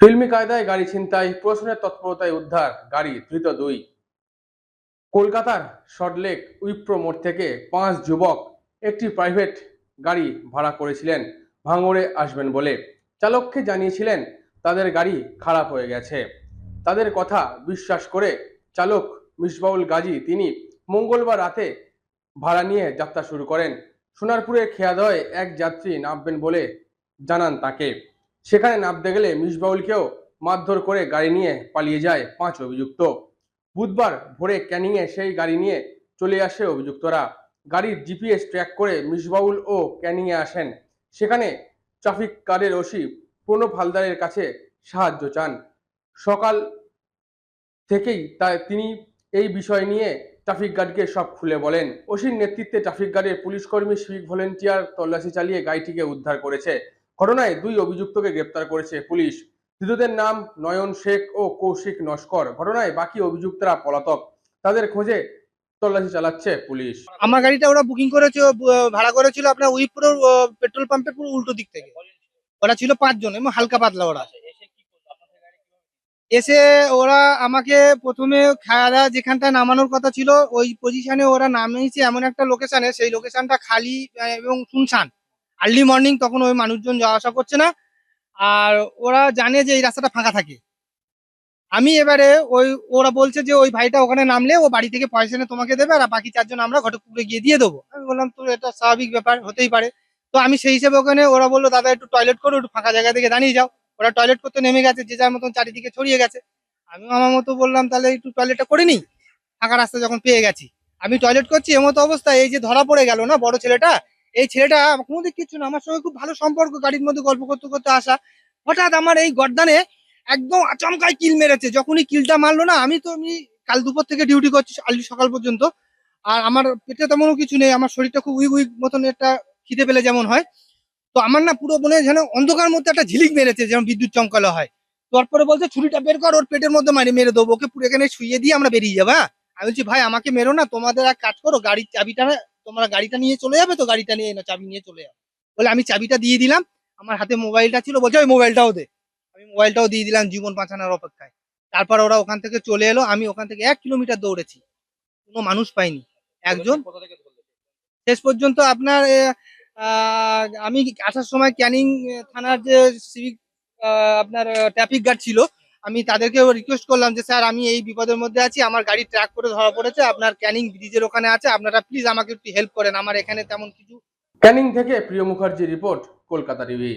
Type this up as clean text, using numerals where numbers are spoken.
ফিল্মি কায়দায় গাড়ি ছিনতাই, প্রশাসনের তৎপরতায় উদ্ধার গাড়ি, ধৃত 2। কলকাতার সল্টলেক উইপ্রো মোড় থেকে 5 যুবক একটি প্রাইভেট গাড়ি ভাড়া করেছিলেন ভাঙড়ে আসবেন বলে। চালককে জানিয়েছিলেন তাদের গাড়ি খারাপ হয়ে গেছে। তাদের কথা বিশ্বাস করে চালক মিসবাউল গাজী তিনি মঙ্গলবার রাতে ভাড়া নিয়ে যাত্রা শুরু করেন। সোনারপুরে খেয়াদয় এক যাত্রী নামবেন বলে জানান তাকে। সেখানে নামতে গেলে মিসবাউলকেও মারধর করে গাড়ি নিয়ে পালিয়ে যায় 5 অভিযুক্ত। বুধবার ভোরে ক্যানিংয়ে সেই গাড়ি নিয়ে চলে আসে অভিযুক্তরা। গাড়ির জিপিএস ট্র্যাক করে মিসবাউল ও ক্যানিংয়ে আসেন। সেখানে ট্রাফিক গার্ডের ওসি প্রণব হালদারের কাছে সাহায্য চান। সকাল থেকেই তিনি এই বিষয় নিয়ে ট্রাফিক গার্ডকে সব খুলে বলেন। ওসির নেতৃত্বে ট্রাফিক গার্ডের পুলিশকর্মী সিভিক ভলেন্টিয়ার তল্লাশি চালিয়ে গাড়িটিকে উদ্ধার করেছে। ঘটনায় 2 অভিযুক্তকে গ্রেপ্তার করেছে পুলিশ। ধৃতদের নাম নয়ন শেখ ও কৌশিক নস্কর। ঘটনায় বাকি অভিযুক্তরা পলাতক। তাদের খোঁজে তল্লাশি চালাচ্ছে পুলিশ। আমার গাড়িটা ওরা বুকিং করেছে, ভাড়া করেছিল আপনার উইপ্রোর পেট্রোল পাম্পের পুরো উল্টো দিক থেকে। ওরা ছিল 5 জন এবং হালকা পাতলা। ওরা এসে ওরা আমাকে প্রথমে খায়াদা যেখানটা নামানোর কথা ছিল ওই পজিশনে ওরা নামিয়েছে এমন একটা লোকেশনে, সেই লোকেশনটা খালি এবং শুনশান। আর্লি মর্নিং, তখন ওই মানুষজন যাওয়া আসা করছে না। আর ওরা জানে যে এই রাস্তাটা ফাঁকা থাকে। আমি এবারে ওরা বলছে যে ওই ভাইটা ওখানে নামলে ও বাড়ি থেকে পয়সা এনে তোমাকে দেবে, আর বাকি 4 জন আমরা ঘটকপুকুরে গিয়ে দিয়ে দেবো। আমি বললাম তো এটা স্বাভাবিক ব্যাপার, হতেই পারে। তো আমি সেই হিসেবে ওখানে, ওরা বললো দাদা একটু টয়লেট করো, একটু ফাঁকা জায়গা থেকে দাঁড়িয়ে যাও। ওরা টয়লেট করতে নেমে গেছে, যে যার মতন চারিদিকে ছড়িয়ে গেছে। আমিও আমার মতো বললাম তাহলে একটু টয়লেটটা করে নিই, ফাঁকা রাস্তা যখন পেয়ে গেছি। আমি টয়লেট করছি, এমতো অবস্থায় এই যে ধরা পড়ে গেল না বড় ছেলেটা, এই ছেলেটা কোনোদিন কিছু না, আমার সঙ্গে খুব ভালো সম্পর্ক, গাড়ির মধ্যে গল্প করতে করতে আসা। হঠাৎ আমার এই গর্দানে একদম আচমকাই কিল মেরেছে। যখনই কিলটা মারলো না, আমি কাল দুপুর থেকে ডিউটি করছি আজ সকাল পর্যন্ত, আর আমার পেটে তেমনও কিছু নেই, আমার শরীরটা খুব উইক উইক মতন, একটা খিদে পেলে যেমন হয়। তো আমার না পুরো মনে হয় যেন অন্ধকার মধ্যে একটা ঝিলিক মেরেছে, যেমন বিদ্যুৎ চমকালো হয়। তারপরে বলছে ছুরিটা বের কর, ওর পেটের মধ্যে মেরে দেবো, ওকে পুরো এখানে শুইয়ে দিয়ে আমরা বেরিয়ে যাবো। হ্যাঁ, আমি বলছি ভাই আমাকে মেরো না, তোমাদের এক কাজ করো, গাড়ির চাবিটা তোমরা গাড়িটা নিয়ে চলে যাবে, তো গাড়িটা নিয়ে না, চাবি নিয়ে চলে যাবে। বলে আমি চাবিটা দিয়ে দিলাম, আমার হাতে মোবাইলটা ছিল, বলছে ওই মোবাইলটাও দে। আমি মোবাইলটাও দিয়ে দিলাম জীবন বাঁচানোর অপেক্ষায়। তারপর ওরা ওখান থেকে চলে এলো, আমি ওখান থেকে 1 কিলোমিটার দৌড়েছি, কোনো মানুষ পাইনি। একজন শেষ পর্যন্ত আপনার আমি আসার সময় ক্যানিং থানার যে সিভিক আপনার ট্রাফিক গার্ড ছিল, আমি তাদেরকে রিকোয়েস্ট করলাম যে স্যার আমি এই বিপদের মধ্যে আছি, আমার গাড়ি ট্র্যাক করে ধরা পড়েছে, আপনার ক্যানিং ব্রিজের ওখানে আছে, আপনারা প্লিজ আমাকে একটু হেল্প করেন, আমার এখানে তেমন কিছু। ক্যানিং থেকে প্রিয় মুখার্জি রিপোর্ট, কলকাতা টিভি।